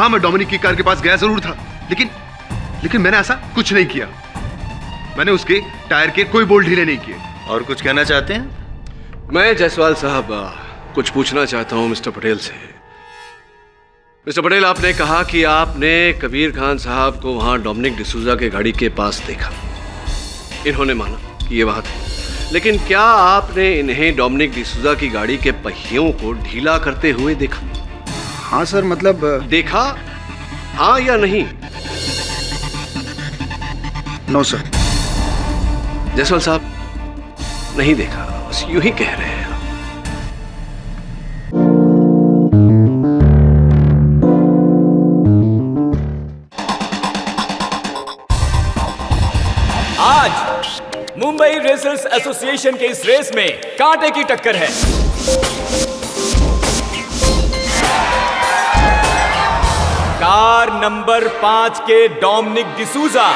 हाँ, मैं डोमिनिक की कार के पास गया जरूर था, लेकिन मैंने ऐसा कुछ नहीं किया। मैंने उसके टायर के कोई बोल्ट ढीले नहीं किए। और कुछ कहना चाहते हैं? मैं जायसवाल साहब कुछ पूछना चाहता हूं मिस्टर पटेल से। मिस्टर पटेल, आपने कहा कि आपने कबीर खान साहब को वहां डोमिनिक डिसूजा के गाड़ी के पास देखा। इन्होंने माना कि ये वहां थे, लेकिन क्या आपने इन्हें डोमिनिक डिसूजा की गाड़ी के पहियों को ढीला करते हुए देखा? हाँ सर, मतलब देखा, हाँ या नहीं? No sir. जायसवाल साहब, नहीं देखा, बस यूं ही कह रहे हैं। आज मुंबई रेसर्स एसोसिएशन के इस रेस में कांटे की टक्कर है। कार नंबर 5 के डोमिनिक डिसूजा,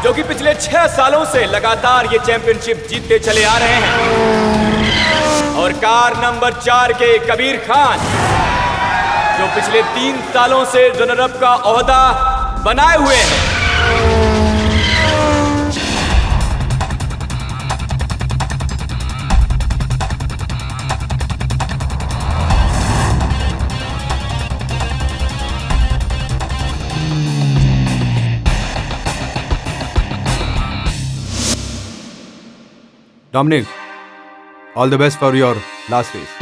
जो कि पिछले 6 सालों से लगातार ये चैंपियनशिप जीतते चले आ रहे हैं, और कार नंबर 4 के कबीर खान, जो पिछले 3 सालों से रनर अप का ओहदा बनाए हुए हैं। Dominic, all the best for your last race.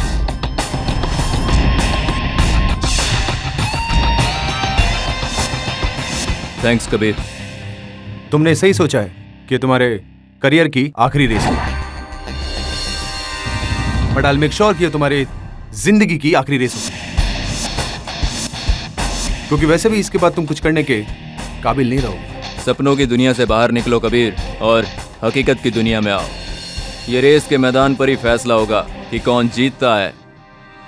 Thanks Kabir. तुमने सही सोचा है कि तुम्हारे करियर की आखिरी रेस है, but I will make sure कि तुम्हारे जिंदगी की आखिरी रेस हो, क्योंकि वैसे भी इसके बाद तुम कुछ करने के काबिल नहीं रहोगे। सपनों की दुनिया से बाहर निकलो कबीर, और हकीकत की दुनिया में आओ। ये रेस के मैदान पर ही फैसला होगा कि कौन जीतता है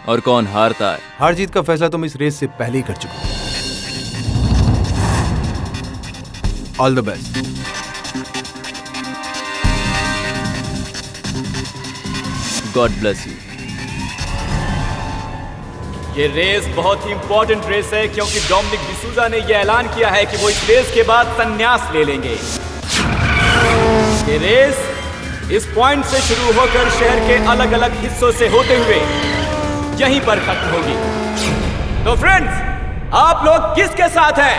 और कौन हारता है। हार जीत का फैसला तुम इस रेस से पहले ही कर चुके हो। All the best. God bless you. ये रेस बहुत ही इंपॉर्टेंट रेस है, क्योंकि डोमिनिक डिसूजा ने यह ऐलान किया है कि वो इस रेस के बाद संन्यास ले लेंगे। ये रेस इस पॉइंट से शुरू होकर शहर के अलग अलग हिस्सों से होते हुए यहीं पर खत्म होगी। तो फ्रेंड्स, आप लोग किसके साथ हैं?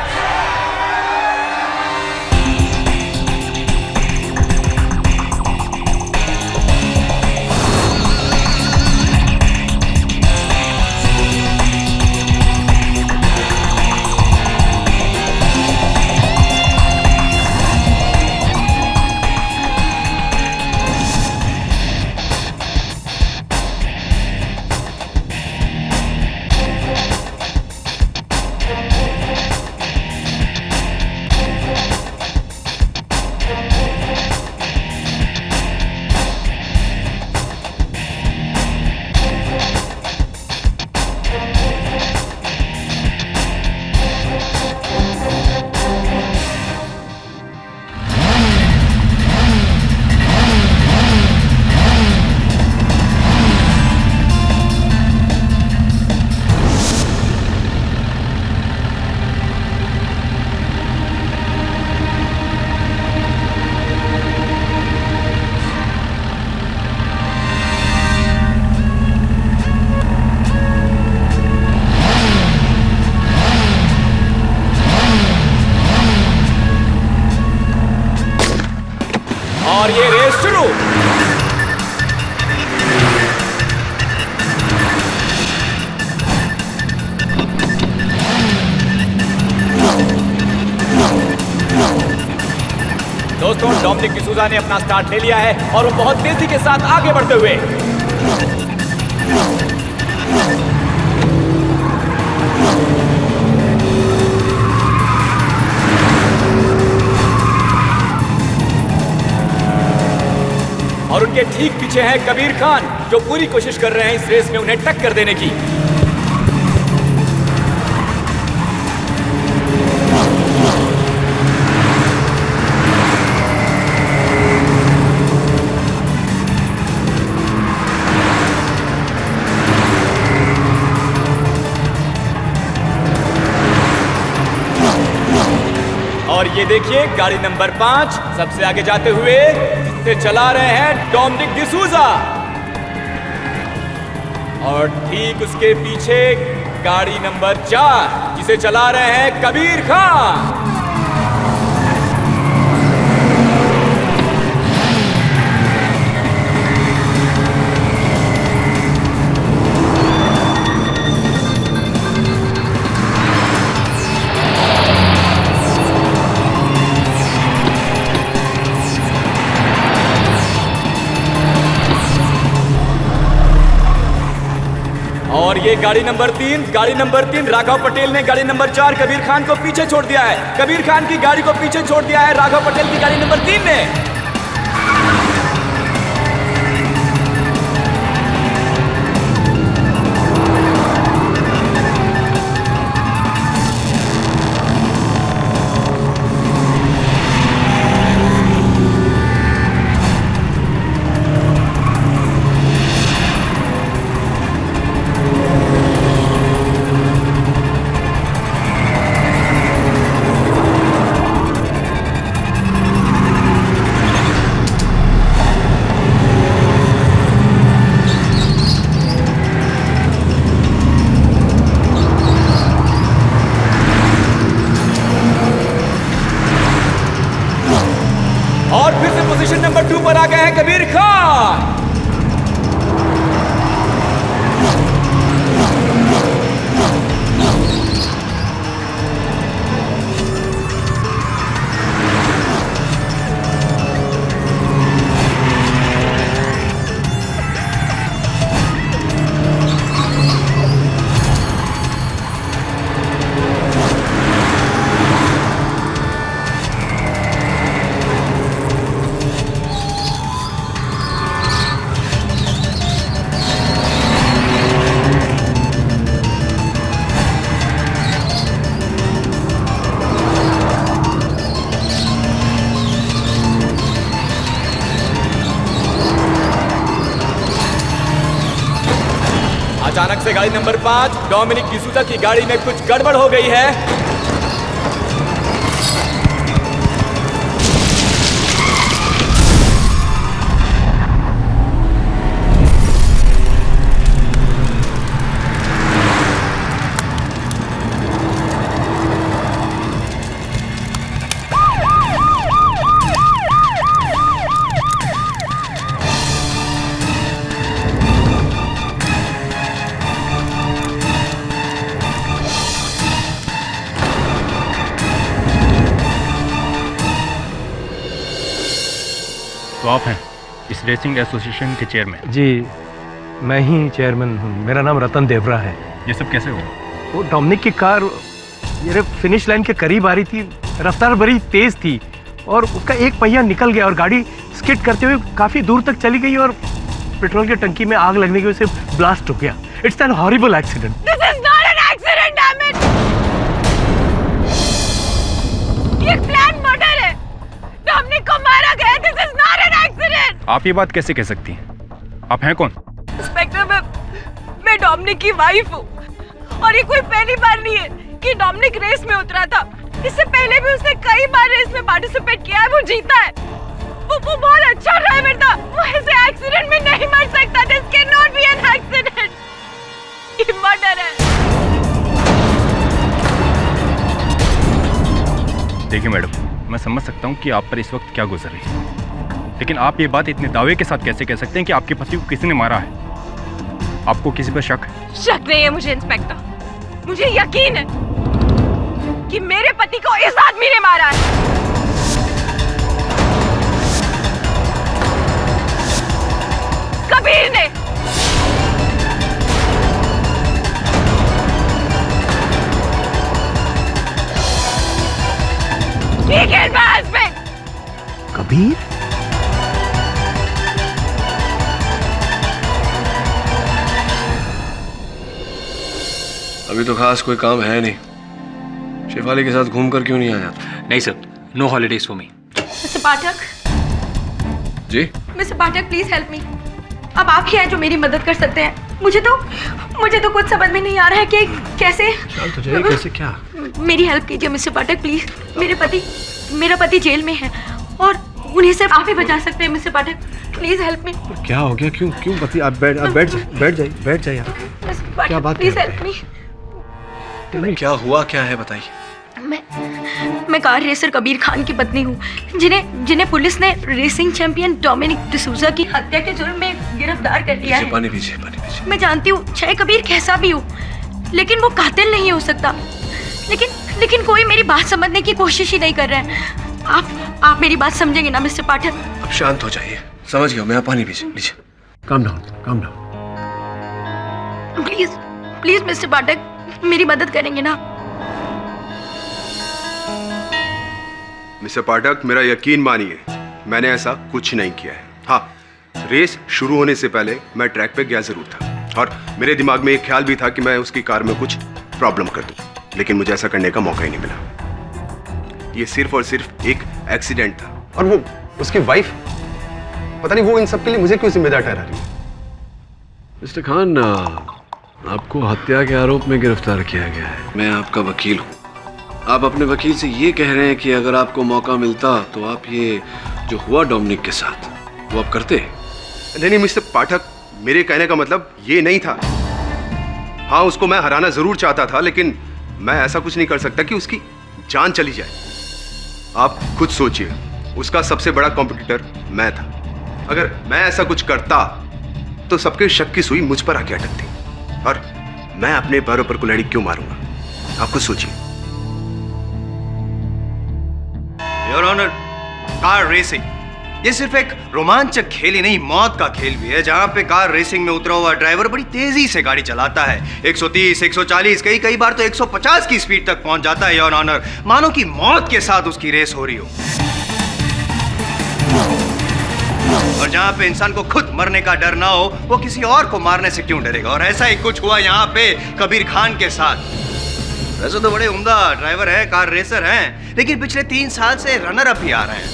और ये रेस शुरू। दोस्तों, डोमिनिक डिसूजा ने अपना स्टार्ट ले लिया है और वो बहुत तेजी के साथ आगे बढ़ते हुए और उनके ठीक पीछे है कबीर खान, जो पूरी कोशिश कर रहे हैं इस रेस में उन्हें टक्कर देने की। और ये देखिए गाड़ी नंबर 5 सबसे आगे जाते हुए इसे चला रहे हैं डोमिनिक डिसूजा, और ठीक उसके पीछे गाड़ी नंबर 4 जिसे चला रहे हैं कबीर खान। और ये गाड़ी नंबर 3 राघव पटेल ने गाड़ी नंबर 4 कबीर खान को पीछे छोड़ दिया है। कबीर खान की गाड़ी को पीछे छोड़ दिया है राघव पटेल की गाड़ी नंबर 3 ने। और फिर से पोजीशन नंबर 2 पर आ गए हैं कबीर खान। अचानक से गाड़ी नंबर 5 डोमिनिक डिसूजा की गाड़ी में कुछ गड़बड़ हो गई है। तो आप हैं इस रेसिंग एसोसिएशन के चेयरमैन? जी, मैं ही चेयरमैन हूँ। मेरा नाम रतन देवरा है। ये सब कैसे हुआ? वो डोमिनिक की कार ये फिनिश लाइन के करीब आ रही थी, रफ्तार बड़ी तेज थी और उसका एक पहिया निकल गया और गाड़ी स्किड करते हुए काफी दूर तक चली गई और पेट्रोल की टंकी में आग लगने की वजह से ब्लास्ट हो गया। It's an horrible accident. This is not an accident, damn it. ये प्लान मर्डर है। डोमिनिक को मारा गया। This is not an accident. आप ये बात कैसे कह सकती हैं? आप हैं कौन? इंस्पेक्टर, मैं डोमिनिक की वाइफ हूँ और ये कोई पहली बार नहीं है कि डोमिनिक रेस में उतरा था। इससे पहले भी उसने कई बार रेस में पार्टिसिपेट किया है, वो जीता है। वो बहुत अच्छा ड्राइवर था। वो ऐसे एक्सीडेंट में नहीं मर सकता। This can not be an accident. ये मर्डर है। देखिए मैडम, मैं समझ सकता हूँ कि आप पर इस वक्त क्या गुजर रही है, लेकिन आप ये बात इतने दावे के साथ कैसे कह सकते हैं कि आपके पति को किसी ने मारा है? आपको किसी पर शक है? शक नहीं है मुझे इंस्पेक्टर। मुझे यकीन है कि मेरे पति को इस आदमी ने मारा है। कबीर ने। He killed my husband. Kabir? अभी तो खास कोई काम है नहीं। शेफाली के साथ घूमकर क्यों नहीं आया? नहीं sir, no holidays for me. Mister Pathak. जी? Mister Pathak, please help me. अब आप ही हैं जो मेरी मदद कर सकते हैं। मुझे तो कुछ समझ में नहीं आ रहा है कि कैसे। शांत हो जाइए, कैसे क्या? मेरी हेल्प कीजिए मिस्टर पाठक प्लीज। मेरा पति जेल में है और उन्हें सिर्फ आप ही बचा सकते हैं मिस्टर पाठक। प्लीज हेल्प मी। क्या हो गया? क्यों पति? आप बैठ जाइए आप। क्या बात प्लीज हेल्प मी। क्या हुआ, क्या है बताइए। मैं कार रेसर कबीर खान की पत्नी हूँ, जिन्हें पुलिस ने रेसिंग चैंपियन डोमिनिक डिसूजा की हत्या के जुर्म में गिरफ्तार कर लिया है। पानी पीछे। मैं जानती हूँ चाहे कबीर कैसा भी हो, लेकिन वो कातिल नहीं हो सकता। लेकिन कोई मेरी बात समझने की कोशिश ही नहीं कर रहा है। आप मेरी बात समझेंगे ना मिस्टर पाठक? अब शांत हो जाइए। समझ गया मैं। आप पानी पीछे, लीजिए। Calm down. प्लीज मिस्टर पाठक, मेरी मदद करेंगे ना? मिस्टर पाठक, मेरा यकीन मानिए, मैंने ऐसा कुछ नहीं किया है। हाँ, रेस शुरू होने से पहले मैं ट्रैक पे गया जरूर था और मेरे दिमाग में एक ख्याल भी था कि मैं उसकी कार में कुछ प्रॉब्लम कर दूं, लेकिन मुझे ऐसा करने का मौका ही नहीं मिला। ये सिर्फ और सिर्फ एक एक्सीडेंट था। और वो उसकी वाइफ, पता नहीं वो इन सब के लिए मुझे क्यों जिम्मेदार ठहरा रही है। मिस्टर खान, आपको हत्या के आरोप में गिरफ्तार किया गया है। मैं आपका वकील हूँ। आप अपने वकील से ये कह रहे हैं कि अगर आपको मौका मिलता तो आप ये जो हुआ डोमिनिक के साथ वो आप करते? नहीं मिस्टर पाठक, मेरे कहने का मतलब ये नहीं था। हाँ, उसको मैं हराना जरूर चाहता था, लेकिन मैं ऐसा कुछ नहीं कर सकता कि उसकी जान चली जाए। आप खुद सोचिए, उसका सबसे बड़ा कॉम्पिटिटर मैं था। अगर मैं ऐसा कुछ करता तो सबके शक की सुई मुझ पर आके अटकती, और मैं अपने पैरों पर कुल्हाड़ी क्यों मारूंगा? आप खुद सोचिए। योर ऑनर, कार रेसिंग ये सिर्फ एक रोमांचक खेल ही नहीं, मौत का खेल भी है, जहां पे कार रेसिंग में उतरा हुआ ड्राइवर बड़ी तेजी से गाड़ी चलाता है। 130, 140, कई बार तो 150 की स्पीड तक पहुंच जाता है योर ऑनर, मानो कि मौत के साथ उसकी रेस हो रही हो। और जहां पे इंसान को खुद मरने का डर ना हो, वो किसी और को मारने से क्यों डरेगा? और ऐसा ही कुछ हुआ यहाँ पे कबीर खान के साथ। वैसे तो बड़े उम्दा ड्राइवर हैं, कार रेसर हैं, लेकिन पिछले 3 साल से रनर अप ही आ रहे हैं।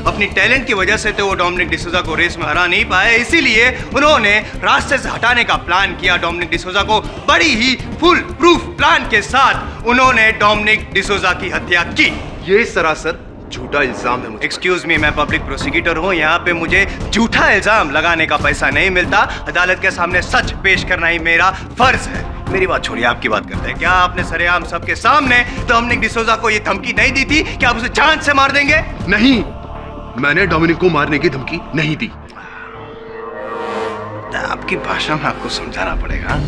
अपनी टैलेंट की वजह से तो वो डोमिनिक डिसूजा को रेस में हरा नहीं पाए, इसीलिए उन्होंने रास्ते से हटाने का प्लान किया। डोमिनिक डिसूजा को बड़ी ही फुल प्रूफ प्लान के साथ उन्होंने डोमिनिक डिसूजा की हत्या की। ये सरासर झूठा इल्जाम है। एक्सक्यूज मी, मैं पब्लिक प्रोसिक्यूटर हूँ। यहाँ पे मुझे झूठा इल्जाम लगाने का पैसा नहीं मिलता। अदालत के सामने सच पेश करना ही मेरा फर्ज है। मेरी बात छोड़िए, आपकी बात करते हैं। क्या आपने सरेआम सबके सामने डोमिनिक डिसूजा को ये धमकी नहीं दी थी कि आप उसे जान से मार देंगे? नहीं, मैंने डोमिनिक को मारने की धमकी नहीं दी। आपकी भाषा में आपको समझाना पड़ेगा।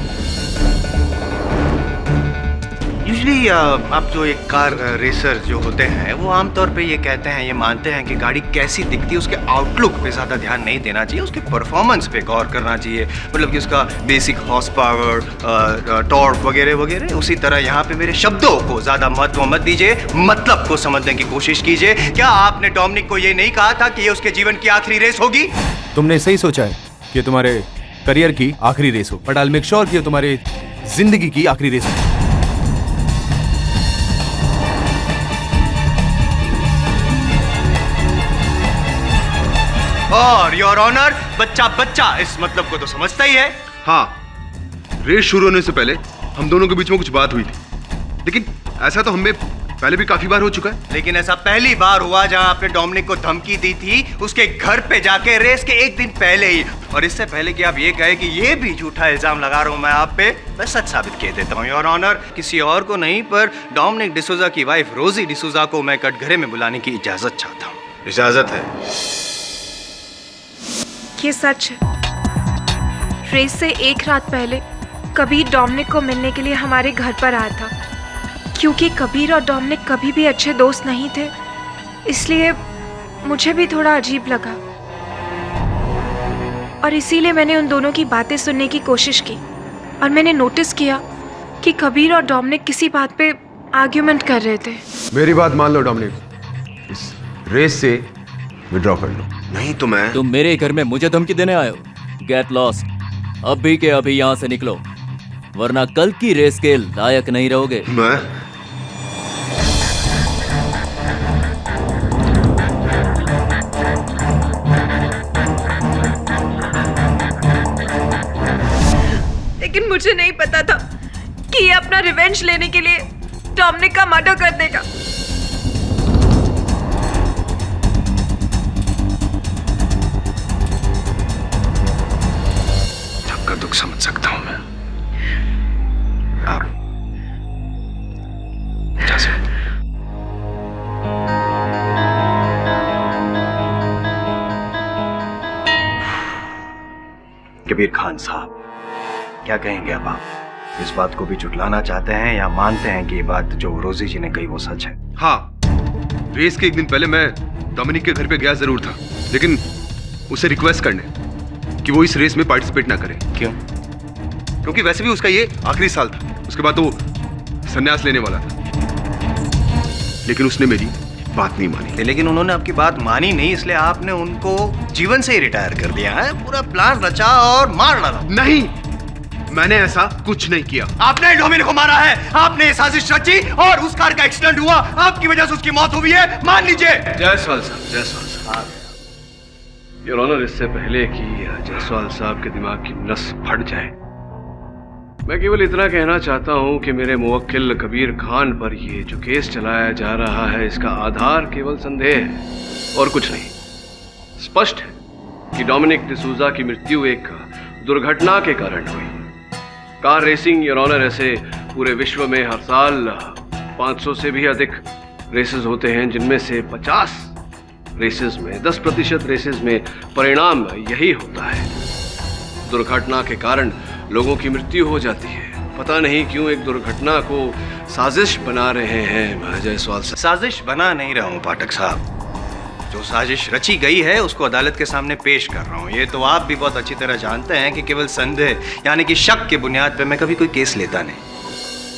यूजुअली आप जो एक कार रेसर जो होते हैं वो आमतौर पे ये कहते हैं, ये मानते हैं कि गाड़ी कैसी दिखती है उसके आउटलुक पे ज़्यादा ध्यान नहीं देना चाहिए, उसके परफॉर्मेंस पे गौर करना चाहिए। मतलब कि उसका बेसिक हॉर्स पावर, टॉर्क वगैरह वगैरह। उसी तरह यहाँ पे मेरे शब्दों को ज़्यादा महत्व मत दीजिए, मतलब को समझने की कोशिश कीजिए। क्या आपने डोमिनिक को ये नहीं कहा था कि ये उसके जीवन की आखिरी रेस होगी? तुमने सही सोचा है कि तुम्हारे करियर की आखिरी रेस हो, but I will make sure कि तुम्हारी जिंदगी की आखिरी रेस हो। और योर ऑनर, बच्चा इस मतलब को तो समझता ही है। हाँ, रेस शुरू होने से पहले हम दोनों के बीच में कुछ बात हुई थी, लेकिन ऐसा तो हमें पहले भी काफी बार हो चुका है। लेकिन ऐसा पहली बार हुआ जहां आपने डोमिनिक को धमकी दी थी उसके घर पे जाके, रेस के एक दिन पहले ही। और इससे पहले कि आप ये कहे कि ये भी झूठा इल्जाम लगा रहा हूं मैं आप पे, मैं सच साबित किए देता हूं योर ऑनर। किसी और को नहीं, पर डोमिनिक डिसूजा की वाइफ रोजी डिसूजा को मैं कटघरे में बुलाने की इजाजत चाहता हूँ। इजाजत है? ये सच है। रेस से एक रात पहले कबीर डोमिनिक को मिलने के लिए हमारे घर पर आया था। क्योंकि कबीर और डोमिनिक कभी भी अच्छे दोस्त नहीं थे, इसलिए मुझे भी थोड़ा अजीब लगा और इसीलिए मैंने उन दोनों की बातें सुनने की कोशिश की। और मैंने नोटिस किया कि कबीर और डोमिनिक किसी बात पे आर्ग्यूमेंट कर रहे थे। मेरी बात मान लो डोमिनिक, इस रेस से विड्रॉ कर लो। नहीं तो मैं... तुम मेरे घर में मुझे धमकी देने आए हो? Get lost. अभी के अभी यहाँ से निकलो, वरना कल की रेस के लायक नहीं रहोगे। मैं... मुझे नहीं पता था कि ये अपना रिवेंज लेने के लिए डोमिनिक का मर्डर कर देगा। आपका दुख समझ सकता हूं मैं। आप जा सकते। कबीर खान साहब, क्या कहेंगे अब आप? इस बात को भी झुटलाना चाहते हैं या मानते हैं कि ये बात जो रोजी जी ने कही वो सच है? हाँ, रेस के एक दिन पहले मैं डोमिनिक के घर पे गया जरूर था, लेकिन उसे रिक्वेस्ट करने कि वो इस रेस में पार्टिसिपेट ना करे। क्यों? क्योंकि वैसे भी उसका ये आखिरी साल था, उसके बाद तो वो संन्यास लेने वाला था। लेकिन उसने मेरी बात नहीं मानी। लेकिन उन्होंने आपकी बात मानी नहीं, इसलिए आपने उनको जीवन से ही रिटायर कर दिया है। पूरा प्लान रचा और मार डाला। नहीं, मैंने ऐसा कुछ नहीं किया। आपने डोमिनिक को मारा है, आपने साजिश रची और उस कार का एक्सीडेंट हुआ, आपकी वजह से उसकी मौत हुई है, मान लीजिए। जायसवाल साहब, योर ऑनर, इससे पहले कि जायसवाल साहब के दिमाग की नस फट जाए, मैं केवल इतना कहना चाहता हूं कि मेरे मुवक्किल कबीर खान पर ये जो केस चलाया जा रहा है, इसका आधार केवल संदेह है और कुछ नहीं। स्पष्ट है कि डोमिनिक डिसूजा की मृत्यु एक दुर्घटना के कारण हुई। कार रेसिंग, योर ऑनर, ऐसे पूरे विश्व में हर साल 500 से भी अधिक रेसेस होते हैं, जिनमें से 50 रेसेस में, 10% रेसेस में परिणाम यही होता है। दुर्घटना के कारण लोगों की मृत्यु हो जाती है। पता नहीं क्यों एक दुर्घटना को साजिश बना रहे हैं जायसवाल साहब। साजिश बना नहीं रहा हूं पाठक साहब, जो साजिश रची गई है उसको अदालत के सामने पेश कर रहा हूं। ये तो आप भी बहुत अच्छी तरह जानते हैं कि केवल संदेह यानी कि शक की बुनियाद पे मैं कभी कोई केस लेता नहीं,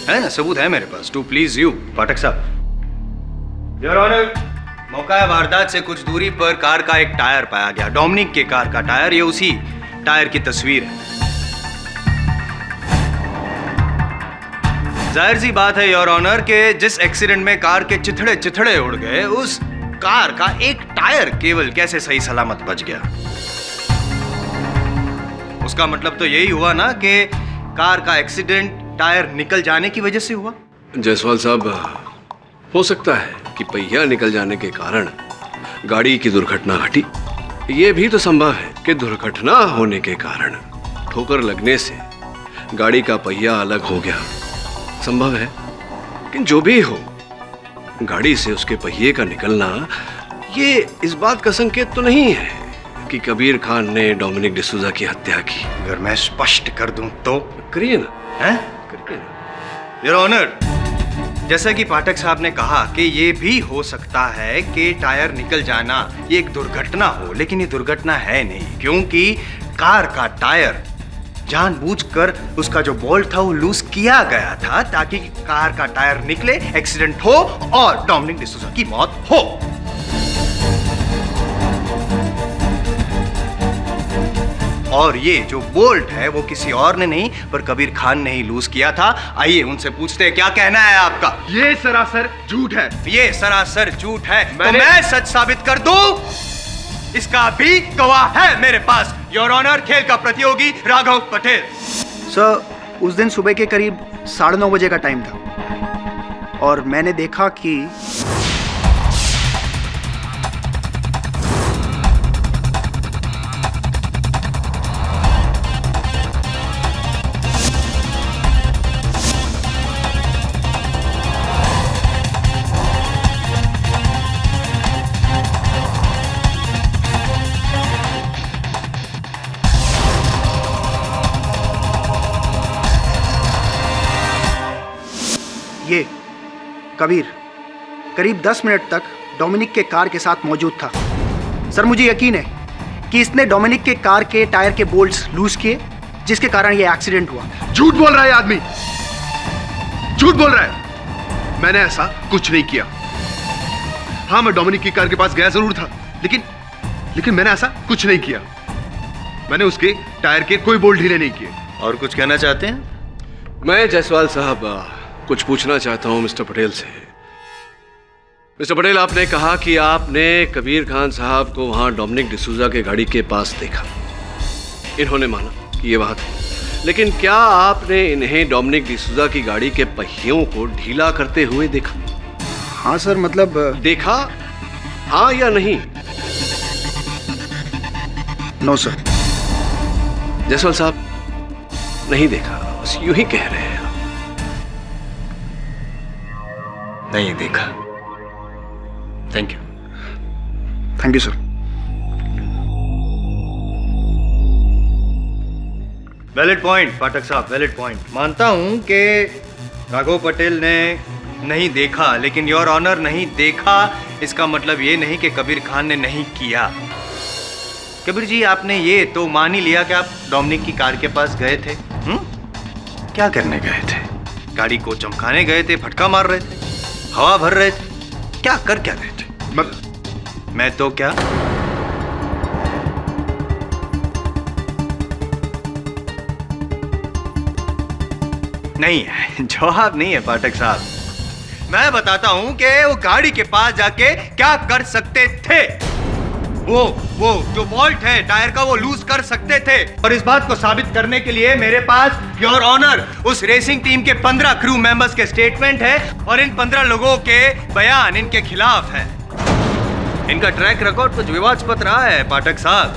है ना? सबूत है मेरे पास, टू प्लीज यू। पाठक साहब, योर ऑनर, मौका वारदात से कुछ दूरी पर कार का एक टायर पाया गया, डोमिनिक के कार का टायर। ये उसी टायर की तस्वीर है। जाहिर सी बात है योर ऑनर के जिस एक्सीडेंट में कार के चिथड़े चिथड़े उड़ गए, उस कार का एक टायर केवल कैसे सही सलामत बच गया। उसका मतलब तो यही हुआ ना कि कार का एक्सीडेंट टायर निकल जाने की वजह से हुआ। जायसवाल साहब, हो सकता है कि पहिया निकल जाने के कारण गाड़ी की दुर्घटना घटी। ये भी तो संभव है कि दुर्घटना होने के कारण ठोकर लगने से गाड़ी का पहिया अलग हो गया। संभव है, लेकिन जो भी हो, गाड़ी से उसके पहिए का निकलना ये इस बात का संकेत तो नहीं है कि कबीर खान ने डोमिनिक डिसूजा की हत्या की। अगर मैं स्पष्ट कर दूं तो? करिए ना। हैं? योर ऑनर, जैसा कि पाठक साहब ने कहा कि ये भी हो सकता है कि टायर निकल जाना ये एक दुर्घटना हो, लेकिन ये दुर्घटना है नहीं, क्योंकि कार का टायर जानबूझकर उसका जो बोल्ट था वो लूज किया गया था ताकि कार का टायर निकले, एक्सीडेंट हो और डोमिनिक डिसूजा की मौत हो। और ये जो बोल्ट है वो किसी और ने नहीं पर कबीर खान ने ही लूज किया था। आइए उनसे पूछते हैं, क्या कहना है आपका? ये सरासर झूठ है। ये सरासर झूठ है तो मैं सच साबित कर दूं? इसका भी गवाह है मेरे पास, योर ऑनर, खेल का प्रतियोगी राघव पटेल। सर, उस दिन सुबह के करीब 9:30 बजे का टाइम था और मैंने देखा कि ये कबीर करीब 10 मिनट तक डोमिनिक के कार के साथ मौजूद था। सर, मुझे यकीन है कि इसने डोमिनिक के कार के टायर के बोल्ट्स लूज किए, जिसके कारण ये एक्सीडेंट हुआ। झूठ बोल रहा है आदमी, झूठ बोल रहा है। मैंने ऐसा कुछ नहीं किया। हाँ, मैं डोमिनिक की कार के पास गया जरूर था, लेकिन मैंने ऐसा कुछ नहीं किया। मैंने उसके टायर के कोई बोल्ट ढीले नहीं किए। और कुछ कहना चाहते हैं? मैं जायसवाल साहब कुछ पूछना चाहता हूं मिस्टर पटेल से। मिस्टर पटेल, आपने कहा कि आपने कबीर खान साहब को वहां डोमिनिक डिसूजा के गाड़ी के पास देखा। इन्होंने माना कि ये वहां थे, लेकिन क्या आपने इन्हें डोमिनिक डिसूजा की गाड़ी के पहियों को ढीला करते हुए देखा? हाँ सर, मतलब देखा हाँ या नहीं? No sir. जायसवाल साहब नहीं देखा, बस यूं ही कह रहे हैं। नहीं देखा। Thank you. Thank you sir. Valid point Pathak साहब, वैलिड पॉइंट। मानता हूं कि राघव पटेल ने नहीं देखा, लेकिन योर ऑनर नहीं देखा इसका मतलब ये नहीं कि कबीर खान ने नहीं किया। कबीर जी, आपने ये तो मान ही लिया कि आप डोमिनिक की कार के पास गए थे। क्या करने गए थे? गाड़ी को चमकाने गए थे, फटका मार रहे थे, हवा भर रहे थे, क्या कर क्या रहे थे? मैं तो क्या नहीं है, जवाब नहीं है पाठक साहब। मैं बताता हूं कि वो गाड़ी के पास जाके क्या कर सकते थे। वो जो बोल्ट है टायर का, वो लूज कर सकते थे। और इस बात को साबित करने के लिए मेरे पास योर ऑनर उस रेसिंग टीम के 15 क्रू मेंबर्स के स्टेटमेंट है और इन 15 लोगों के बयान इनके खिलाफ है। इनका ट्रैक रिकॉर्ड कुछ विवादास्पद रहा है पाठक साहब।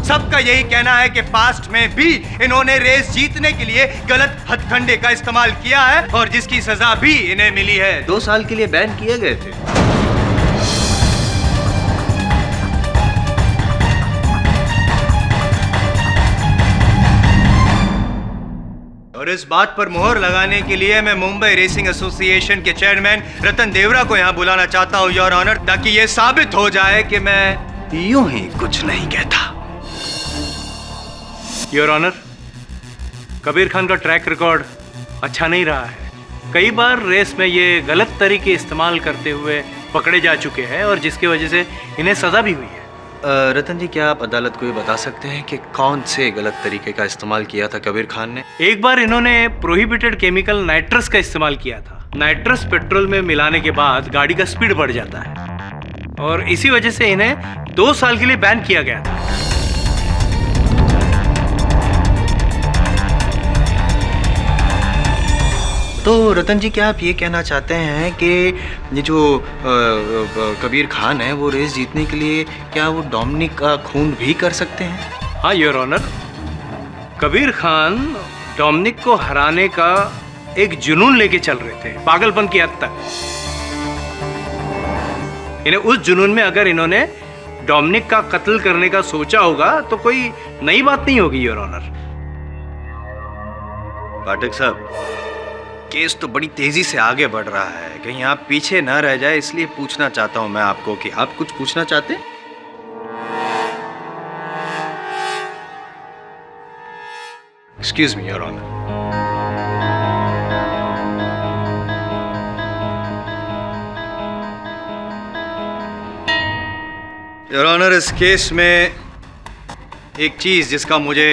सबका यही कहना है कि पास्ट में भी इन्होंने रेस जीतने के लिए गलत हथकंडे का इस्तेमाल किया है और जिसकी सजा भी इन्हें मिली है। 2 साल के लिए बैन किए गए थे। और इस बात पर मोहर लगाने के लिए मैं मुंबई रेसिंग एसोसिएशन के चेयरमैन रतन देवरा को यहां बुलाना चाहता हूं योर ऑनर, ताकि यह साबित हो जाए कि मैं यूं ही कुछ नहीं कहता। योर ऑनर, कबीर खान का ट्रैक रिकॉर्ड अच्छा नहीं रहा है। कई बार रेस में ये गलत तरीके इस्तेमाल करते हुए पकड़े जा चुके हैं और जिसकी वजह से इन्हें सजा भी हुई है। रतन जी, क्या आप अदालत को ये बता सकते हैं कि कौन से गलत तरीके का इस्तेमाल किया था कबीर खान ने? एक बार इन्होंने प्रोहिबिटेड केमिकल नाइट्रस का इस्तेमाल किया था। नाइट्रस पेट्रोल में मिलाने के बाद गाड़ी का स्पीड बढ़ जाता है और इसी वजह से इन्हें 2 साल के लिए बैन किया गया था। तो रतन जी, क्या आप ये कहना चाहते हैं कि ये जो कबीर खान है वो रेस जीतने के लिए क्या वो डोमिनिक का खून भी कर सकते हैं? हाँ your honour, Kabir Khan Dominic को हराने का एक जुनून लेके चल रहे थे, पागलपन की हद तक। इन्हें उस जुनून में अगर इन्होंने डोमिनिक का कत्ल करने का सोचा होगा तो कोई नई बात नहीं होगी योर ऑनर। पाठक साहब, केस तो बड़ी तेजी से आगे बढ़ रहा है, कहीं आप पीछे ना रह जाए, इसलिए पूछना चाहता हूं मैं आपको कि आप कुछ पूछना चाहते हैं? Excuse me your honour. Your honour, इस केस में एक चीज जिसका मुझे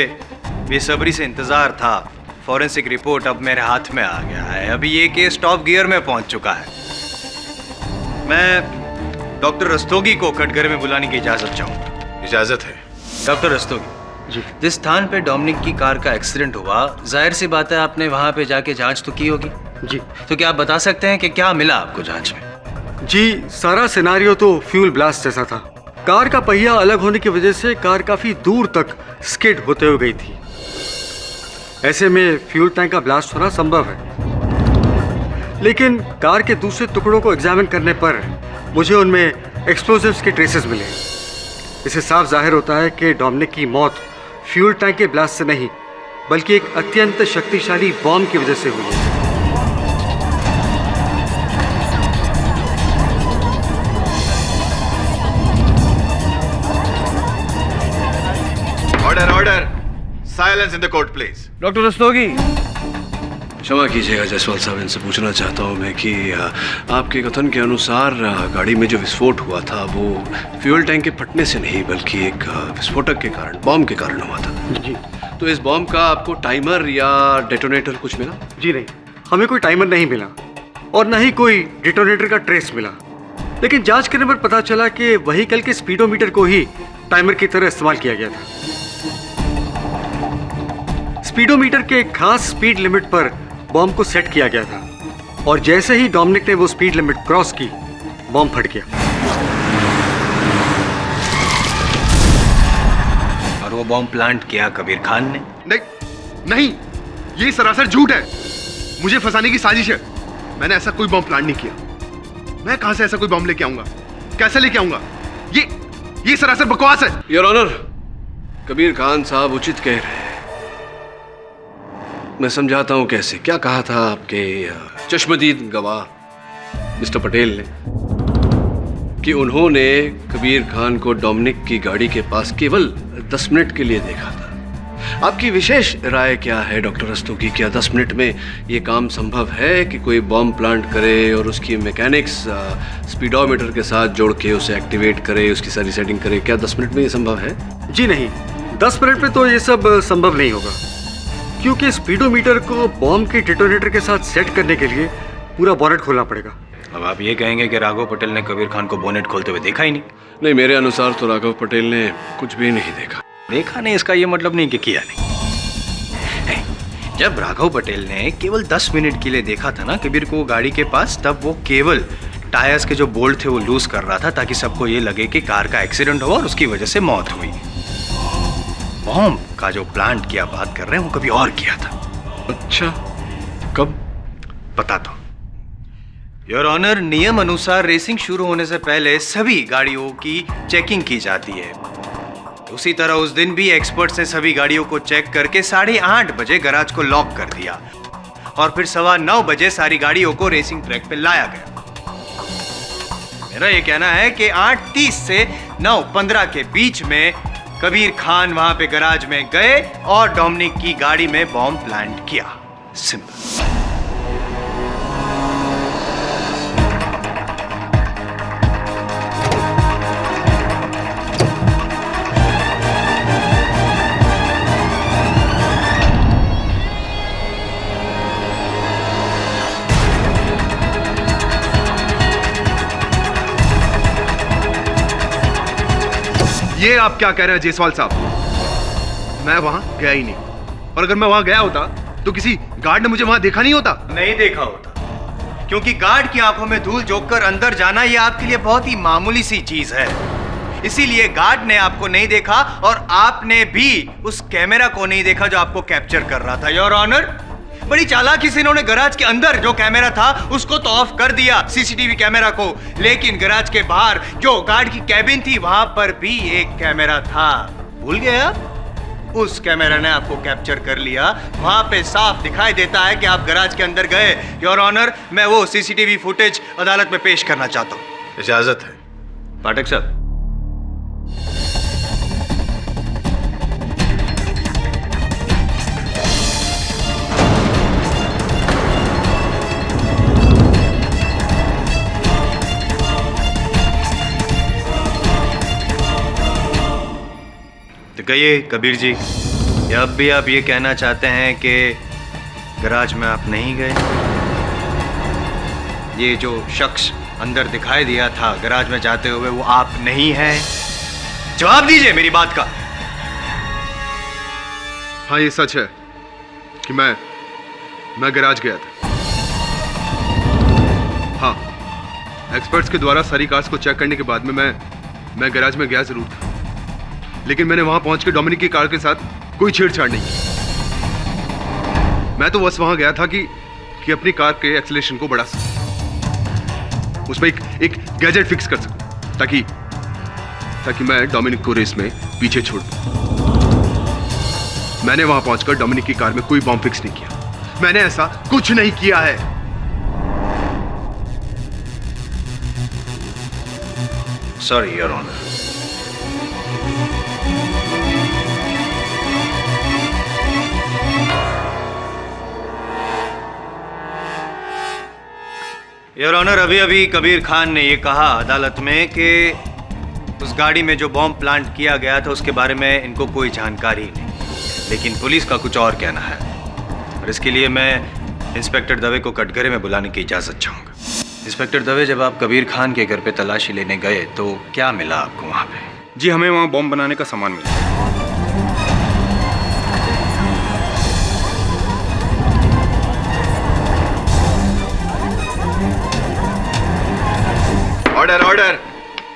बेसब्री से इंतजार था, फॉरेंसिक रिपोर्ट अब मेरे हाथ में आ गया है। अभी ये केस टॉप गियर में पहुंच चुका है। मैं डॉक्टर रस्तोगी को कटघरे में बुलाने की इजाजत चाहूंगा। इजाजत है। डॉक्टर रस्तोगी जी, जिस स्थान पे डोमिनिक की कार का एक्सीडेंट हुआ, जाहिर सी बात है आपने वहां पे जाके जांच तो की होगी जी। तो क्या आप बता सकते हैं कि क्या मिला आपको जांच में? जी, सारा सिनारियो तो फ्यूल ब्लास्ट जैसा था। कार का पहिया अलग होने की वजह से कार काफी दूर तक स्किड होते हुए गई थी। ऐसे में फ्यूल टैंक का ब्लास्ट होना संभव है, लेकिन कार के दूसरे टुकड़ों को एग्जामिन करने पर मुझे उनमें एक्सप्लोजिव्स के ट्रेसेस मिले। इससे साफ जाहिर होता है कि डोमिनिक की मौत फ्यूल टैंक के ब्लास्ट से नहीं, बल्कि एक अत्यंत शक्तिशाली बॉम्ब की वजह से हुई है। Order order, silence in the court please. Doctor Rastogi, क्षमा कीजिएगा जायसवाल साहब, इनसे पूछना चाहता हूं मैं कि आपके कथन के अनुसार गाड़ी में जो विस्फोट हुआ था वो फ्यूल टैंक के फटने से नहीं, बल्कि एक विस्फोटक के कारण, बॉम्ब के कारण हुआ था। जी। तो इस बॉम्ब का आपको टाइमर या डेटोनेटर कुछ मिला? जी नहीं, हमें कोई टाइमर नहीं मिला और न ही कोई डिटोनेटर का ट्रेस मिला। लेकिन जांच करने पर पता चला कि व्हीकल के स्पीडोमीटर को ही टाइमर की तरह इस्तेमाल किया गया था। स्पीडोमीटर के एक खास स्पीड लिमिट पर बॉम्ब को सेट किया गया था और जैसे ही डोमिनिक ने वो स्पीड लिमिट क्रॉस की, बॉम्ब फट गया। और वो बॉम्ब प्लांट किया कबीर खान ने? नहीं, ये सरासर झूठ है। मुझे फंसाने की साजिश है। मैंने ऐसा कोई बॉम्ब प्लांट नहीं किया। मैं कहां से ऐसा कोई बॉम्ब लेके आऊंगा? कैसे लेके आऊंगा? ये सरासर बकवास है। योर ऑनर, कबीर खान साहब उचित कह रहे हैं। मैं समझाता हूं कैसे। क्या कहा था आपके चश्मदीद गवाह मिस्टर पटेल ने कि उन्होंने कबीर खान को डोमिनिक की गाड़ी के पास केवल 10 मिनट के लिए देखा था। आपकी विशेष राय क्या है डॉक्टर रस्तोगी? क्या 10 मिनट में ये काम संभव है कि कोई बॉम्ब प्लांट करे और उसकी मैकेनिक्स स्पीडोमीटर के साथ जोड़ के उसे एक्टिवेट करे, उसकी सारी सेटिंग करे? क्या 10 मिनट में ये संभव है? जी नहीं, 10 मिनट में तो ये सब संभव नहीं होगा, क्योंकि स्पीडोमीटर को बॉम्ब के डिटोनेटर के साथ सेट करने के लिए पूरा बोनेट खोलना पड़ेगा। अब आप ये कहेंगे कि राघव पटेल ने कबीर खान को बोनेट खोलते हुए देखा ही नहीं? नहीं, मेरे अनुसार तो राघव पटेल ने कुछ भी नहीं देखा। देखा नहीं इसका ये मतलब नहीं कि किया नहीं। जब राघव पटेल ने केवल 10 मिनट के लिए देखा था ना कबीर को गाड़ी के पास, तब वो केवल टायर्स के जो बोल्ट थे वो लूज कर रहा था ताकि सबको ये लगे कि कार का एक्सीडेंट हुआ और उसकी वजह से मौत हुई। बॉम्ब का जो प्लांट की आप बात कर रहे हैं वो कभी और किया था। अच्छा, कब? बताता हूं। योर ऑनर, नियम अनुसार रेसिंग शुरू होने से पहले सभी गाड़ियों की चेकिंग की जाती है। उसी तरह उस दिन भी एक्सपर्ट्स ने सभी गाड़ियों को चेक करके 8:30 बजे गैराज को लॉक कर दिया और फिर 9:15 बजे सारी गाड़ियों को रेसिंग ट्रैक पे लाया गया। मेरा ये कहना है कि 8:30 से 9:15 के बीच में कबीर खान वहां पे गैराज में गए और डोमिनिक की गाड़ी में बॉम्ब प्लांट किया। सिंपल। ये आप क्या कह रहे हैं जायसवाल साहब? मैं वहां गया ही नहीं, और अगर मैं वहां गया होता तो किसी गार्ड ने मुझे वहां देखा नहीं होता? नहीं देखा होता, क्योंकि गार्ड की आंखों में धूल झोंक कर अंदर जाना ये आपके लिए बहुत ही मामूली सी चीज है। इसीलिए गार्ड ने आपको नहीं देखा और आपने भी उस कैमरा को नहीं देखा जो आपको कैप्चर कर रहा था। योर ऑनर, बड़ी चालाकी से इन्होंने गैराज के अंदर जो कैमरा था उसको तो ऑफ कर दिया, सीसीटीवी कैमरा को, लेकिन गैराज के बाहर जो गार्ड की कैबिन थी वहां पर भी एक कैमरा था। भूल गया? उस कैमरा ने आपको कैप्चर कर लिया। वहां पे साफ दिखाई देता है कि आप गैराज के अंदर गए। योर ऑनर, मैं वो सीसीटीवी फुटेज अदालत में पेश करना चाहता हूं। इजाजत है पाठक साहब। तो कहिए कबीर जी, या अब भी आप ये कहना चाहते हैं कि गैराज में आप नहीं गए? ये जो शख्स अंदर दिखाई दिया था गैराज में जाते हुए वो आप नहीं हैं? जवाब दीजिए मेरी बात का। हाँ, ये सच है कि मैं गैराज गया था। हाँ, एक्सपर्ट्स के द्वारा सारी कार्स को चेक करने के बाद में मैं गैराज में गया जरूर था, लेकिन मैंने वहां पहुंच के डोमिनिक की कार के साथ कोई छेड़छाड़ नहीं की। मैं तो बस वहां गया था कि अपनी कार के एक्सेलरेशन को बढ़ा सकूं, उसमें एक गैजेट फिक्स कर सकूं ताकि मैं डोमिनिक को रेस में पीछे छोड़ दूं। मैंने वहां पहुंचकर डोमिनिक की कार में कोई बॉम्ब फिक्स नहीं किया। मैंने ऐसा कुछ नहीं किया है। Sorry your honour. Your honour, अभी अभी कबीर खान ने ये कहा अदालत में कि उस गाड़ी में जो बॉम्ब प्लांट किया गया था उसके बारे में इनको कोई जानकारी नहीं, लेकिन पुलिस का कुछ और कहना है और इसके लिए मैं इंस्पेक्टर दवे को कटघरे में बुलाने की इजाज़त चाहूँगा। इंस्पेक्टर दवे, जब आप कबीर खान के घर पे तलाशी लेने गए तो क्या मिला आपको वहाँ पे? जी, हमें वहाँ बॉम्ब बनाने का सामान मिला। Order order,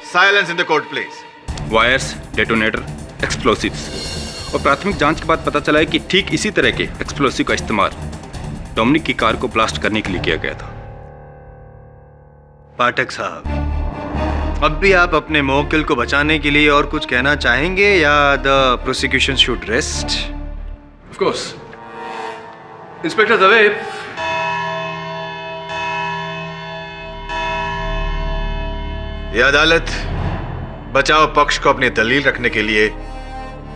silence in the court please. Wires, detonator, explosives. और प्राथमिक जांच के बाद पता चला है कि ठीक इसी तरह के एक्सप्लोसिव का इस्तेमाल डोमिनिक की कार को ब्लास्ट करने के लिए किया गया था। पाठक साहब, अब भी आप अपने मौकिल को बचाने के लिए और कुछ कहना चाहेंगे या the prosecution should rest? Of course. Inspector Dave, यह अदालत बचाव पक्ष को अपनी दलील रखने के लिए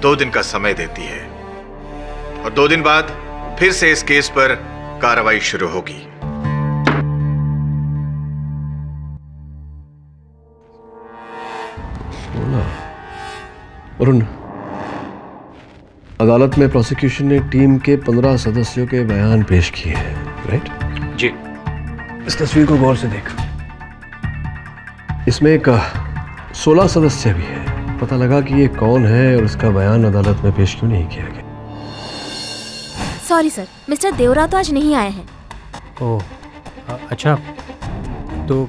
2 दिन का समय देती है और 2 दिन बाद फिर से इस केस पर कार्रवाई शुरू होगी। वरुण, अदालत में प्रोसिक्यूशन ने टीम के 15 सदस्यों के बयान पेश किए हैं, राइट? जी। इस तस्वीर को गौर से देख। इसमें एक 16 सदस्य भी है। पता लगा कि ये कौन है और उसका बयान अदालत में पेश क्यों नहीं किया गया? सॉरी सर, मिस्टर देवरा तो आज नहीं आए हैं। ओह, अच्छा। तो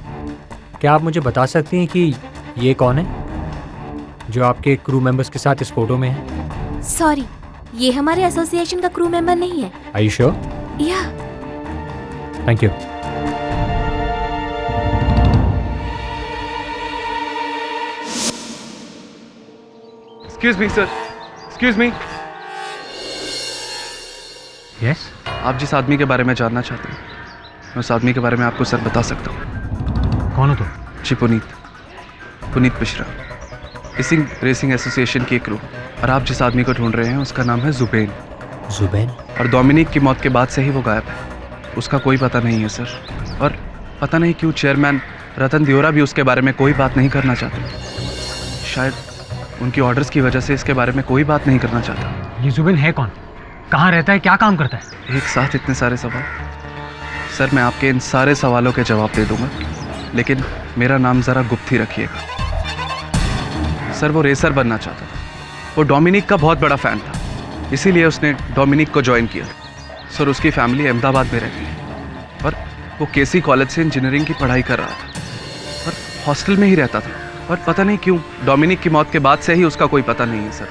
क्या आप मुझे बता सकती हैं कि ये कौन है जो आपके क्रू मेंबर्स के साथ इस फोटो में है? सॉरी, ये हमारे एसोसिएशन का क्रू मेंबर नहीं है। Are you sure? Yeah. Thank you. Excuse me sir, excuse me. Yes? आप जिस आदमी के बारे में जानना चाहते हैं, मैं उस आदमी के बारे में आपको सर बता सकता हूँ। कौन हो तुम? जी, पुनीत मिश्रा, रेसिंग एसोसिएशन के क्रू। और आप जिस आदमी को ढूंढ रहे हैं उसका नाम है जुबेन। जुबेन? और डोमिनिक की मौत के बाद से ही वो गायब है। उसका कोई पता नहीं है सर। और पता नहीं क्यों चेयरमैन रतन दियोरा भी उसके बारे में कोई बात नहीं करना चाहते। शायद उनकी ऑर्डर्स की वजह से इसके बारे में कोई बात नहीं करना चाहता। ये जुबेन है कौन? कहाँ रहता है? क्या काम करता है? एक साथ इतने सारे सवाल। सर, मैं आपके इन सारे सवालों के जवाब दे दूंगा, लेकिन मेरा नाम ज़रा गुप्त ही रखिएगा। सर, वो रेसर बनना चाहता था। वो डोमिनिक का बहुत बड़ा फ़ैन था, इसीलिए उसने डोमिनिक को ज्वाइन किया। सर, उसकी फैमिली अहमदाबाद में रहती है और वो केसी कॉलेज से इंजीनियरिंग की पढ़ाई कर रहा था और हॉस्टल में ही रहता था। और पता नहीं क्यों डोमिनिक की मौत के बाद से ही उसका कोई पता नहीं है सर।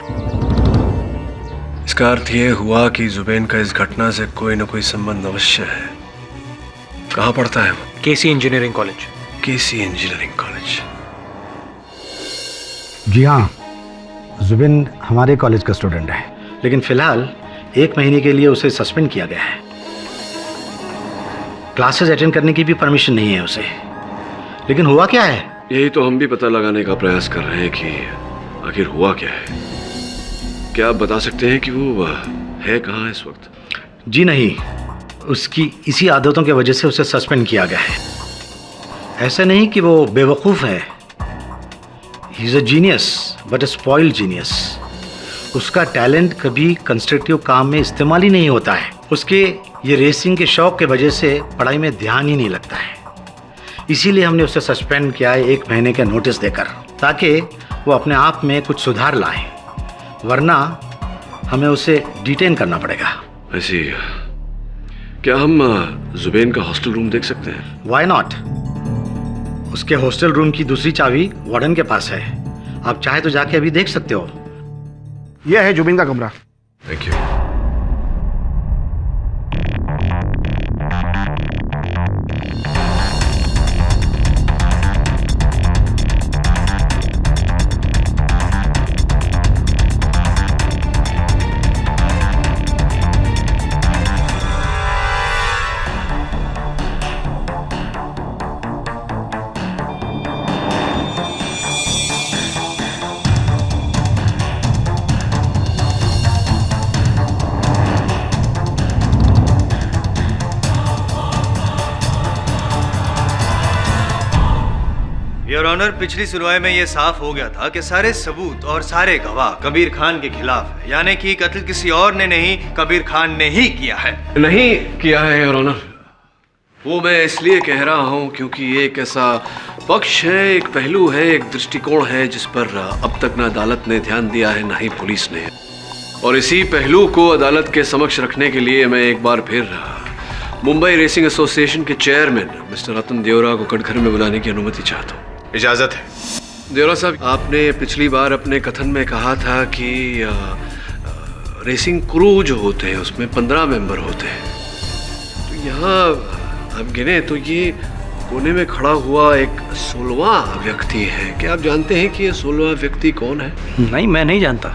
इसका अर्थ ये हुआ कि जुबेन का इस घटना से कोई ना कोई संबंध अवश्य है। कहाँ पढ़ता है वो? केसी इंजीनियरिंग कॉलेज। केसी इंजीनियरिंग कॉलेज। जी हाँ, जुबिन हमारे कॉलेज का स्टूडेंट है, लेकिन फिलहाल 1 महीने के लिए उसे सस्पेंड किया गया है। क्लासेस अटेंड करने की भी परमिशन नहीं है उसे। लेकिन हुआ क्या है? यही तो हम भी पता लगाने का प्रयास कर रहे हैं कि आखिर हुआ क्या है। क्या आप बता सकते हैं कि वो है कहाँ इस वक्त? जी नहीं, उसकी इसी आदतों की वजह से उसे सस्पेंड किया गया है। ऐसा नहीं कि वो बेवकूफ़ है। He is a genius but a spoiled genius. उसका टैलेंट कभी कंस्ट्रक्टिव काम में इस्तेमाल ही नहीं होता है। उसके ये रेसिंग के शौक की वजह से पढ़ाई में ध्यान ही नहीं लगता है। इसीलिए हमने उसे सस्पेंड किया है 1 महीने का नोटिस देकर, ताकि वो अपने आप में कुछ सुधार लाए, वरना हमें उसे डिटेन करना पड़ेगा। ऐसी क्या हम जुबेन का हॉस्टल रूम देख सकते हैं? Why not? उसके हॉस्टल रूम की दूसरी चाबी वार्डन के पास है। आप चाहे तो जाके अभी देख सकते हो। यह है जुबिन का कमरा। Thank you. योर ऑनर, पिछली सुनवाई में यह साफ हो गया था कि सारे सबूत और सारे गवाह कबीर खान के खिलाफ है, यानी कि कत्ल किसी और ने नहीं, कबीर खान ने ही किया है। नहीं किया है योर ऑनर। वो मैं इसलिए कह रहा हूँ क्योंकि ये एक ऐसा पक्ष है, एक पहलू है, एक दृष्टिकोण है जिस पर अब तक न अदालत ने ध्यान दिया है, न ही पुलिस ने। और इसी पहलू को अदालत के समक्ष रखने के लिए मैं एक बार फिर मुंबई रेसिंग एसोसिएशन के चेयरमैन मिस्टर रतन दियोरा को कटघरे में बुलाने की अनुमति चाहता हूँ। इजाजत है। देवरा साहब, आपने पिछली बार अपने कथन में कहा था कि रेसिंग क्रू जो होते हैं उसमें 15 मेंबर होते हैं। तो यहाँ आप गिने तो ये कोने में खड़ा हुआ एक 16वां व्यक्ति है। क्या आप जानते हैं कि ये 16वां व्यक्ति कौन है? नहीं, मैं नहीं जानता।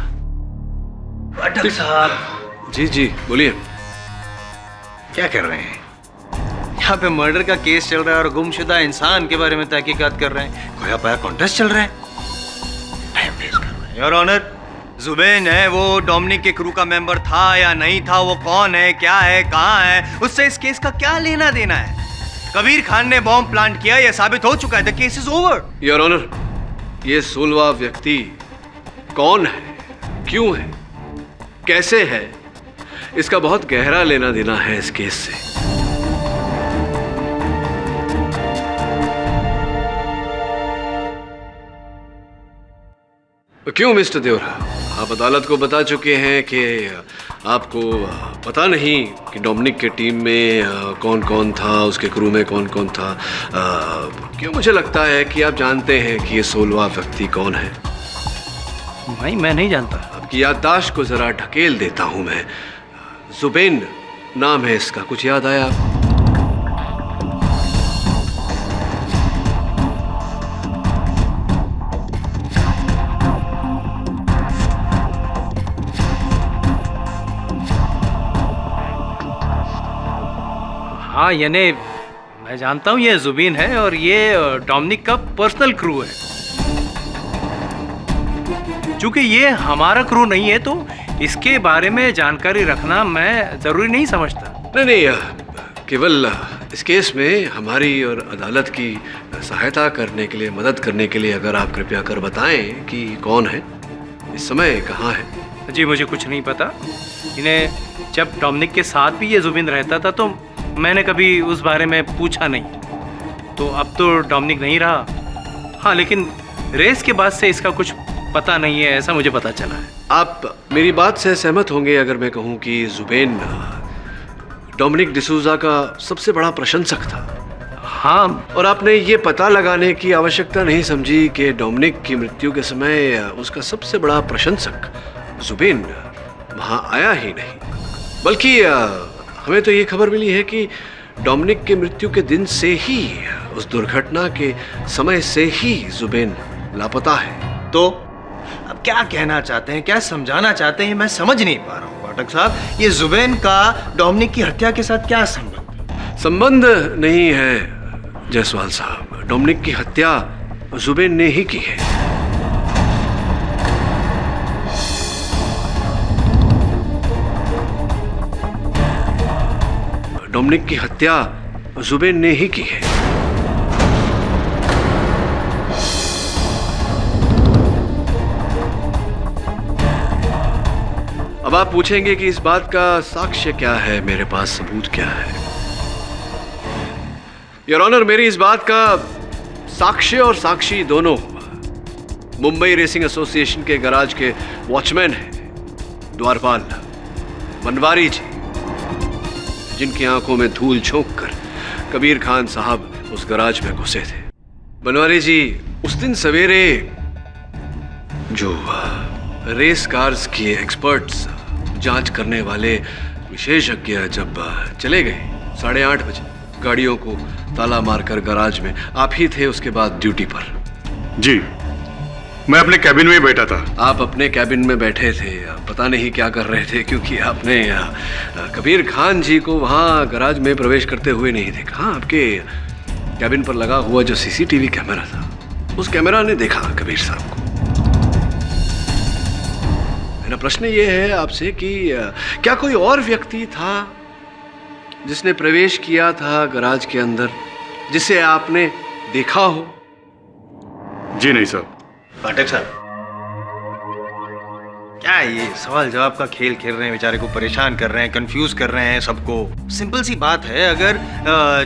पाठक साहब। जी जी, बोलिए। क्या कर रहे हैं? यहाँ पे मर्डर का केस चल रहा है और गुमशुदा इंसान के बारे में तहकीकात कर रहे हैं। खोया पाया कॉन्टेस्ट चल रहा है। टाइम वेस्ट कर रहे हैं। योर ऑनर, जुबैन है वो डोमिनिक के क्रू का मेंबर था या नहीं था, वो कौन है, क्या है, कहाँ है, उससे इस केस का क्या लेना देना है? कबीर खान ने बॉम्ब प्लांट किया, यह साबित हो चुका है। The case is over. Your honour, ये 16वां व्यक्ति कौन है, क्यों है, कैसे है, इसका बहुत गहरा लेना देना है इस केस से। क्यों मिस्टर देवरा, आप अदालत को बता चुके हैं कि आपको पता नहीं कि डोमिनिक के टीम में कौन कौन था, उसके क्रू में कौन कौन था। क्यों मुझे लगता है कि आप जानते हैं कि ये 16वां व्यक्ति कौन है। नहीं, मैं नहीं जानता। आपकी याददाश्त को जरा ढकेल देता हूं मैं। जुबैन नाम है इसका, कुछ याद आया? हाँ, यानी मैं जानता हूँ ये जुबीन है और ये डोमिनिक का पर्सनल क्रू है। चूंकि ये हमारा क्रू नहीं है तो इसके बारे में जानकारी रखना मैं जरूरी नहीं समझता। नहीं, केवल इस केस में हमारी और अदालत की सहायता करने के लिए, मदद करने के लिए अगर आप कृपया कर बताएं कि कौन है, इस समय कहाँ है। जी, मुझे कुछ नहीं पता। इन्हें जब डोमिनिक के साथ भी ये जुबीन रहता था तो मैंने कभी उस बारे में पूछा नहीं। तो अब तो डोमिनिक नहीं रहा। हाँ, लेकिन रेस के बाद से इसका कुछ पता नहीं है, ऐसा मुझे पता चला है। आप मेरी बात से सहमत होंगे अगर मैं कहूं कि जुबैन डोमिनिक डिसूजा का सबसे बड़ा प्रशंसक था। हाँ, और आपने ये पता लगाने की आवश्यकता नहीं समझी कि डोमिनिक की मृत्यु के समय उसका सबसे बड़ा प्रशंसक जुबैन वहां आया ही नहीं, बल्कि हमें तो ये खबर मिली है कि डोमिनिक के मृत्यु के दिन से ही, उस दुर्घटना के समय से ही जुबैन लापता है। तो अब क्या कहना चाहते हैं, क्या समझाना चाहते हैं, मैं समझ नहीं पा रहा हूँ पाठक साहब। ये जुबैन का डोमिनिक की हत्या के साथ क्या संबंध? संबंध नहीं है जायसवाल साहब, डोमिनिक की हत्या जुबैन ने ही की है। डोमिनिक की हत्या जुबैन ने ही की है। अब आप पूछेंगे कि इस बात का साक्ष्य क्या है, मेरे पास सबूत क्या है। योर ऑनर, मेरी इस बात का साक्ष्य और साक्षी दोनों मुंबई रेसिंग एसोसिएशन के गैराज के वॉचमैन हैं, द्वारपाल बनवारी जी, जिनकी आंखों में धूल झोंककर कबीर खान साहब उस गैराज में घुसे थे। बनवारी जी उस दिन सवेरे जो रेस कार्स के एक्सपर्ट्स, जांच करने वाले विशेषज्ञ जब चले गए 8:30 बजे, गाड़ियों को ताला मारकर गैराज में आप ही थे उसके बाद ड्यूटी पर। जी, मैं अपने कैबिन में बैठा था। आप अपने कैबिन में बैठे थे, पता नहीं क्या कर रहे थे, क्योंकि आपने कबीर खान जी को वहाँ गैराज में प्रवेश करते हुए नहीं देखा। हाँ, आपके कैबिन पर लगा हुआ जो सीसीटीवी कैमरा था, उस कैमरा ने देखा कबीर साहब को। मेरा प्रश्न ये है आपसे कि क्या कोई और व्यक्ति था जिसने प्रवेश किया था गैराज के अंदर, जिसे आपने देखा हो? जी नहीं साहब। पाठक साहब, क्या ये सवाल जवाब का खेल खेल रहे हैं, बेचारे को परेशान कर रहे हैं, कंफ्यूज कर रहे हैं सबको। सिंपल सी बात है, अगर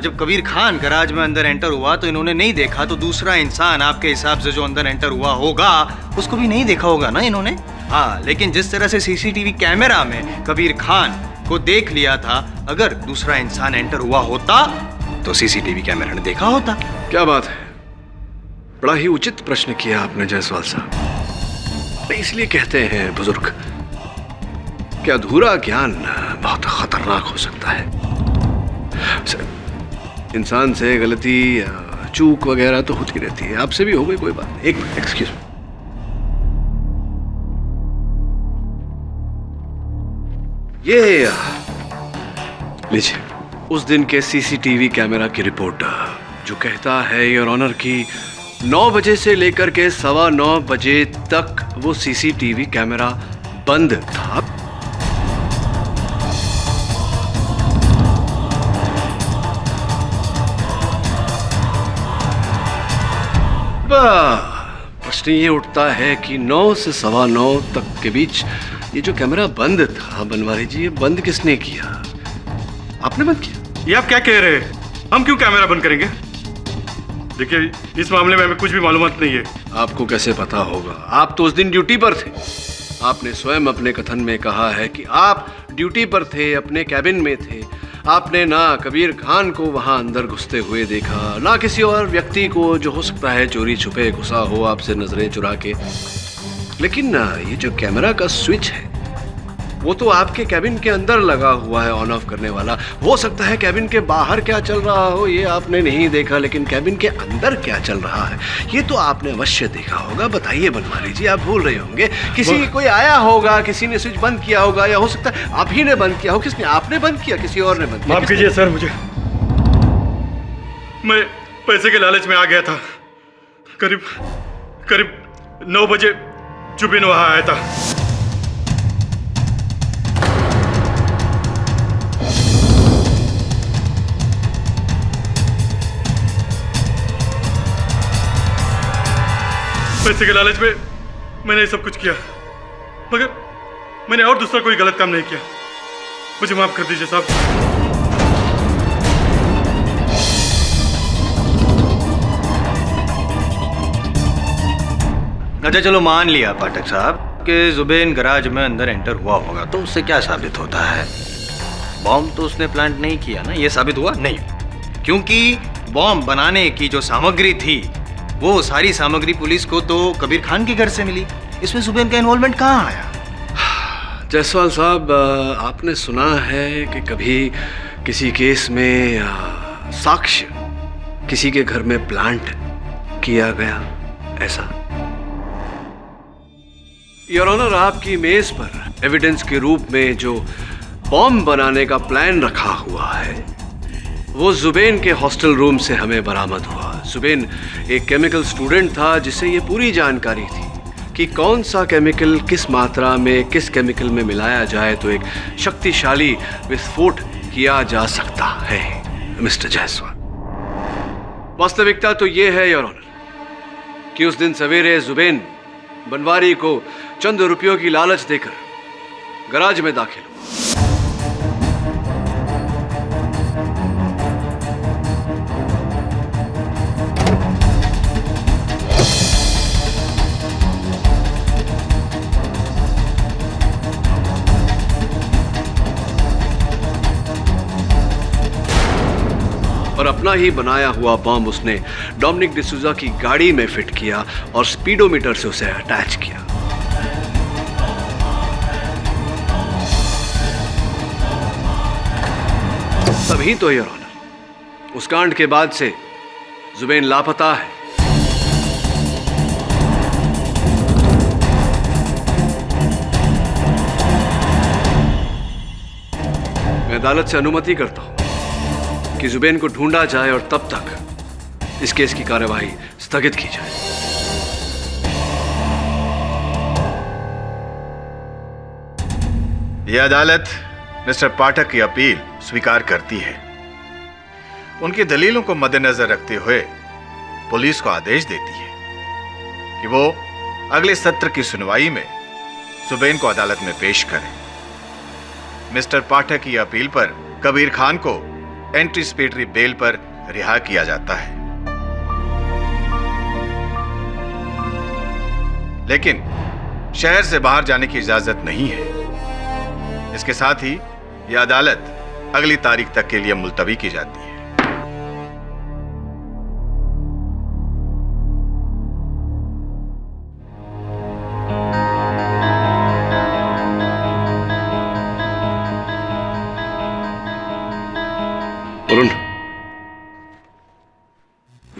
जब कबीर खान गैराज में अंदर एंटर हुआ तो इन्होंने नहीं देखा, तो दूसरा इंसान आपके हिसाब से जो अंदर एंटर हुआ होगा उसको भी नहीं देखा होगा ना इन्होंने। हाँ, लेकिन जिस तरह से सीसीटीवी कैमरा में कबीर खान को देख लिया था, अगर दूसरा इंसान एंटर हुआ होता तो सीसीटीवी कैमरा ने देखा होता। क्या बात है, बड़ा ही उचित प्रश्न किया आपने जायसवाल साहब। इसलिए कहते हैं बुजुर्ग कि अधूरा ज्ञान बहुत खतरनाक हो सकता है। इंसान से गलती चूक वगैरह तो होती रहती है, आपसे भी हो गई, कोई बात नहीं। एक मिनट, एक्सक्यूज मी। ये लीजिए उस दिन के सीसीटीवी कैमरा की रिपोर्ट जो कहता है योर ऑनर की 9 बजे से लेकर के 9:15 बजे तक वो सीसीटीवी कैमरा बंद था। प्रश्न ये उठता है कि 9 से 9:15 तक के बीच ये जो कैमरा बंद था, बनवारी जी, ये बंद किसने किया? आपने बंद किया? ये आप क्या कह रहे हैं? हम क्यों कैमरा बंद करेंगे? देखिए, इस मामले में हमें कुछ भी मालूमात नहीं है। आपको कैसे पता होगा? आप तो उस दिन ड्यूटी पर थे। आपने स्वयं अपने कथन में कहा है कि आप ड्यूटी पर थे, अपने कैबिन में थे। आपने ना कबीर खान को वहां अंदर घुसते हुए देखा, ना किसी और व्यक्ति को जो हो सकता है चोरी छुपे घुसा हो आपसे नजरें चुरा के। लेकिन ये जो कैमरा का स्विच है वो तो आपके कैबिन के अंदर लगा हुआ है, ऑन ऑफ करने वाला। हो सकता है कैबिन के बाहर क्या चल रहा हो ये आपने नहीं देखा, लेकिन कैबिन के अंदर क्या चल रहा है ये तो आपने अवश्य देखा होगा। बताइए बनवारी जी, आप भूल रहे होंगे। कोई आया होगा, किसी ने स्विच बंद किया होगा, या हो सकता है आप ही ने बंद किया हो। किसने? आपने बंद किया, किसी और ने बंद किया? माफ कीजिए सर, मुझे मैं पैसे के लालच में आ गया था। करीब 9 बजे जुबिन वहां आया था। पैसे के लालच में मैंने सब कुछ किया, मगर मैंने और दूसरा कोई गलत काम नहीं किया। मुझे माफ कर दीजिए साहब। अच्छा चलो मान लिया पाठक साहब कि जुबैन गराज में अंदर एंटर हुआ होगा, तो उससे क्या साबित होता है? बॉम्ब तो उसने प्लांट नहीं किया ना, ये साबित हुआ नहीं, क्योंकि बॉम्ब बनाने की जो सामग्री थी वो सारी सामग्री पुलिस को तो कबीर खान के घर से मिली। इसमें जुबैन का इन्वॉल्वमेंट कहाँ आया? जायसवाल साहब, आपने सुना है कि कभी किसी केस में साक्ष्य किसी के घर में प्लांट किया गया ऐसा? योर ऑनर, आपकी मेज पर एविडेंस के रूप में जो बॉम्ब बनाने का प्लान रखा हुआ है वो जुबैन के हॉस्टल रूम से हमें बरामद हुआ। जुबैन एक केमिकल स्टूडेंट था जिसे ये पूरी जानकारी थी कि कौन सा केमिकल किस मात्रा में किस केमिकल में मिलाया जाए तो एक शक्तिशाली विस्फोट किया जा सकता है। मिस्टर जायसवाल, वास्तविकता तो ये है योर ऑनर कि उस दिन सवेरे जुबैन बनवारी को चंद रुपयों की लालच देकर गराज में दाखिल हुआ। और अपना ही बनाया हुआ बॉम्ब उसने डोमिनिक डिसूजा की गाड़ी में फिट किया और स्पीडोमीटर से उसे अटैच किया। तभी तो योर ऑनर उस कांड के बाद से जुबैन लापता है। मैं अदालत से अनुमति करता हूं कि जुबैन को ढूंढा जाए और तब तक इस केस की कार्यवाही स्थगित की जाए। यह अदालत मिस्टर पाठक की अपील स्वीकार करती है। उनकी दलीलों को मद्देनजर रखते हुए पुलिस को आदेश देती है कि वो अगले सत्र की सुनवाई में जुबैन को अदालत में पेश करें। मिस्टर पाठक की अपील पर कबीर खान को एंटीसिपेटरी बेल पर रिहा किया जाता है, लेकिन शहर से बाहर जाने की इजाजत नहीं है। इसके साथ ही यह अदालत अगली तारीख तक के लिए मुलतवी की जाती है।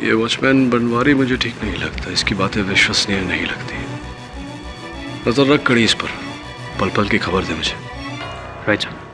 ये वॉचमैन बनवारी मुझे ठीक नहीं लगता, इसकी बातें विश्वसनीय नहीं लगती। नजर रख कड़ी इस पर, पल पल की खबर दे मुझे। Right sir.